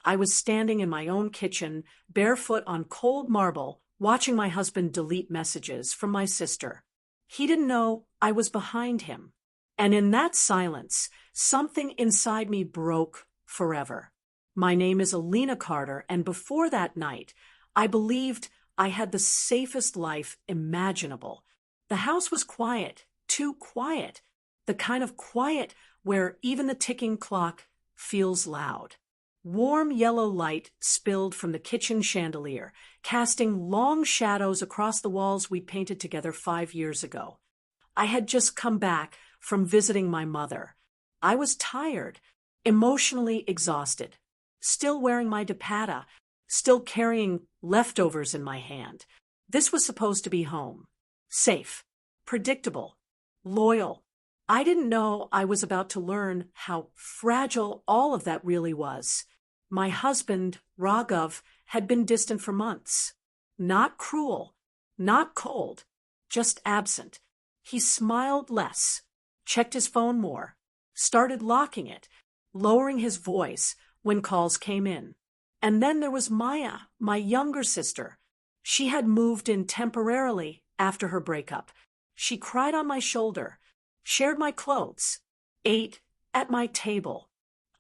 I was standing in my own kitchen, barefoot on cold marble, watching my husband delete messages from my sister. He didn't know I was behind him. And in that silence, something inside me broke forever. My name is Alina Carter, and before that night, I believed I had the safest life imaginable. The house was quiet, too quiet, the kind of quiet where even the ticking clock feels loud. Warm yellow light spilled from the kitchen chandelier, casting long shadows across the walls we painted together 5 years ago. I had just come back from visiting my mother. I was tired, emotionally exhausted, still wearing my dupatta, still carrying leftovers in my hand. This was supposed to be home. Safe, predictable, loyal. I didn't know I was about to learn how fragile all of that really was. My husband, Raghav, had been distant for months. Not cruel, not cold, just absent. He smiled less, checked his phone more, started locking it, lowering his voice when calls came in. And then there was Maya, my younger sister. She had moved in temporarily after her breakup. She cried on my shoulder, shared my clothes, ate at my table.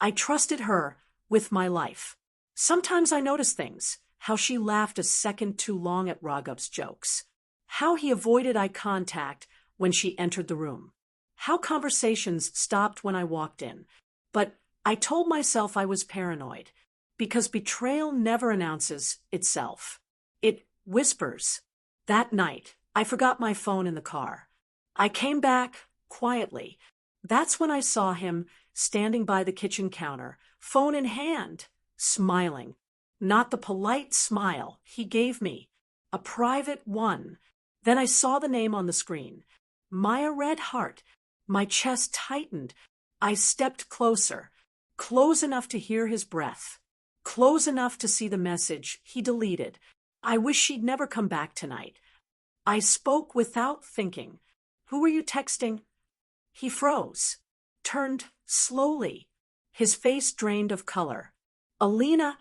I trusted her with my life. Sometimes I noticed things, how she laughed a second too long at Raghav's jokes, how he avoided eye contact when she entered the room, how conversations stopped when I walked in. But I told myself I was paranoid, because betrayal never announces itself. It whispers. That night, I forgot my phone in the car. I came back quietly. That's when I saw him standing by the kitchen counter, phone in hand, smiling. Not the polite smile he gave me, a private one. Then I saw the name on the screen. Maya Red Heart. My chest tightened. I stepped closer, close enough to hear his breath, close enough to see the message he deleted. I wish she'd never come back tonight. I spoke without thinking. Who were you texting? He froze, turned slowly, his face drained of color. Alina,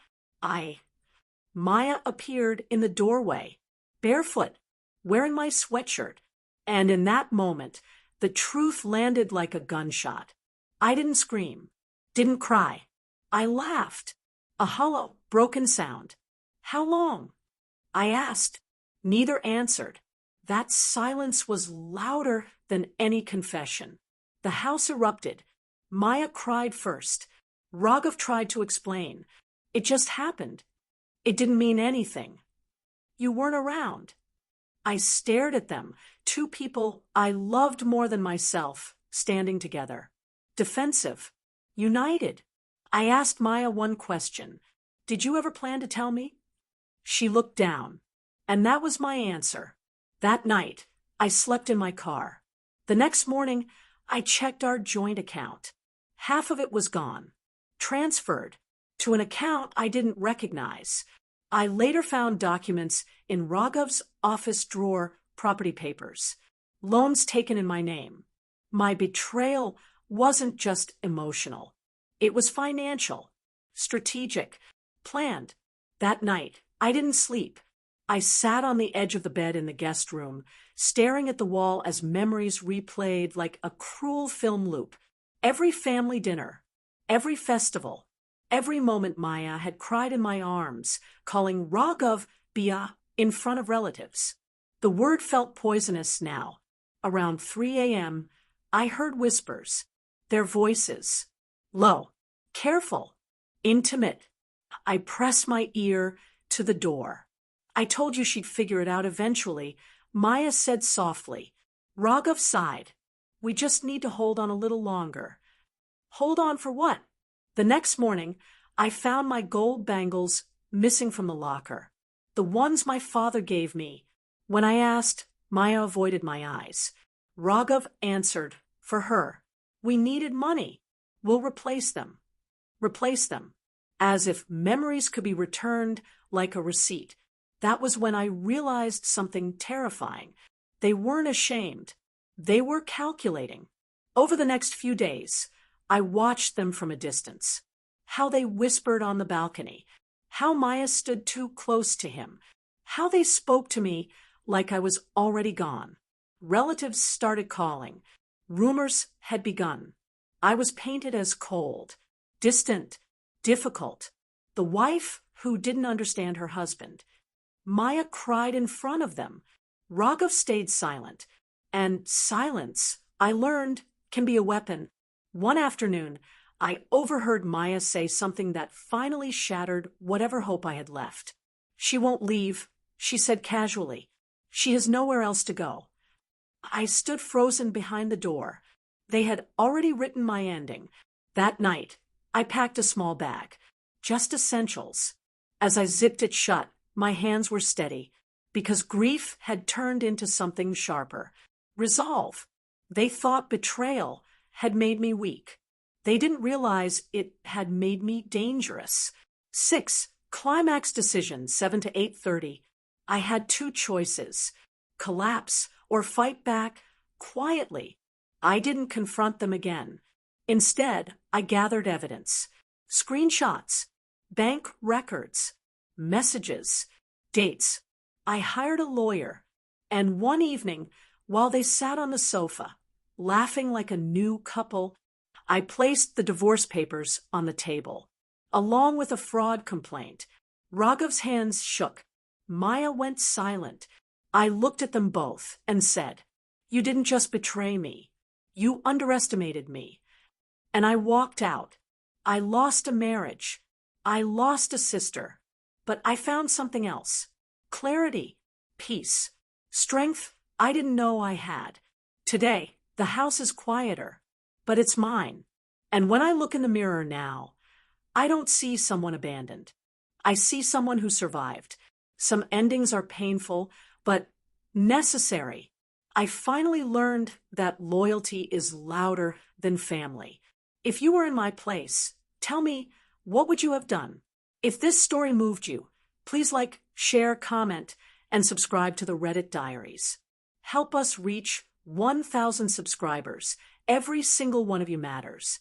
Maya appeared in the doorway, barefoot, wearing my sweatshirt, and in that moment, the truth landed like a gunshot. I didn't scream, didn't cry. I laughed, a hollow, broken sound. How long? I asked. Neither answered. That silence was louder than any confession. The house erupted. Maya cried first. Raghav tried to explain. It just happened. It didn't mean anything. You weren't around. I stared at them, two people I loved more than myself, standing together. Defensive. United. I asked Maya one question. Did you ever plan to tell me? She looked down. And that was my answer. That night, I slept in my car. The next morning, I checked our joint account. Half of it was gone. Transferred to an account I didn't recognize. I later found documents in Raghav's office drawer, property papers, loans taken in my name. My betrayal wasn't just emotional. It was financial, strategic, planned. That night, I didn't sleep. I sat on the edge of the bed in the guest room, staring at the wall as memories replayed like a cruel film loop. Every family dinner, every festival, every moment Maya had cried in my arms, calling Raghav Bia in front of relatives. The word felt poisonous now. Around 3 a.m., I heard whispers, their voices, low, careful, intimate. I pressed my ear to the door. I told you she'd figure it out eventually, Maya said softly. Raghav sighed. We just need to hold on a little longer. Hold on for what? The next morning, I found my gold bangles missing from the locker. The ones my father gave me. When I asked, Maya avoided my eyes. Raghav answered, for her. We needed money. We'll replace them. Replace them. As if memories could be returned like a receipt. That was when I realized something terrifying. They weren't ashamed. They were calculating. Over the next few days, I watched them from a distance. how they whispered on the balcony, how Maya stood too close to him, how they spoke to me like I was already gone. Relatives started calling. Rumors had begun. I was painted as cold, distant, difficult, the wife who didn't understand her husband. Maya cried in front of them. Raghav stayed silent. And silence, I learned, can be a weapon. One afternoon, I overheard Maya say something that finally shattered whatever hope I had left. "She won't leave," she said casually. "She has nowhere else to go." I stood frozen behind the door. They had already written my ending. That night, I packed a small bag, just essentials. As I zipped it shut, my hands were steady, because grief had turned into something sharper. Resolve. They thought betrayal had made me weak. They didn't realize it had made me dangerous. 6. Climax decision, 7 to 8:30. I had two choices: collapse or fight back quietly. I didn't confront them again. Instead, I gathered evidence: screenshots, bank records, messages, dates. I hired a lawyer, and one evening, while they sat on the sofa, laughing like a new couple, I placed the divorce papers on the table, along with a fraud complaint. Raghav's hands shook. Maya went silent. I looked at them both and said, "You didn't just betray me. You underestimated me." And I walked out. I lost a marriage. I lost a sister. But I found something else: clarity, peace, strength I didn't know I had. Today, the house is quieter, but it's mine. And when I look in the mirror now, I don't see someone abandoned. I see someone who survived. Some endings are painful, but necessary. I finally learned that loyalty is louder than family. If you were in my place, tell me, what would you have done? If this story moved you, please like, share, comment, and subscribe to the Reddit Diaries. Help us reach 1,000 subscribers. Every single one of you matters.